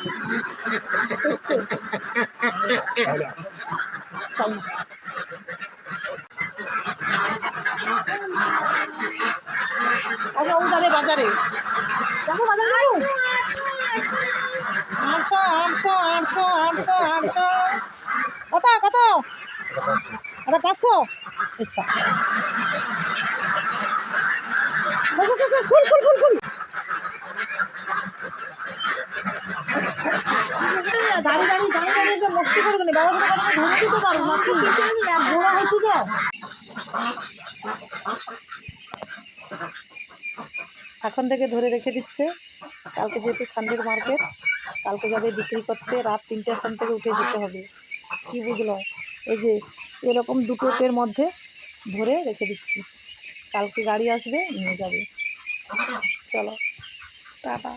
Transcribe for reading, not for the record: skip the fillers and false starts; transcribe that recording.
চাই আচ্ছা ও যাবে বাজারে, দেখো বাজারে যাবো। 800 800 800 800 800 কত কত? এটা 500। আচ্ছা ফুল ফুল ফুল ফুল দাঁড়িয়ে দাঁড়িয়ে দাঁড়িয়ে দাঁড়িয়ে মস্তি করবে না, বাবা ধরে দিতে পারবো না, ঘোরা হয়েছে যে। এখন থেকে ধরে রেখে দিচ্ছে, কালকে যেহেতু সানডের মার্কেট, কালকে যাবে বিক্রি করতে, রাত 3টার সময় থেকে উঠে যেতে হবে। কি বুঝলো? এই যে এরকম দুটোর মধ্যে ধরে রেখে দিচ্ছি, কালকে গাড়ি আসবে নিয়ে যাবে। চলো টাটা।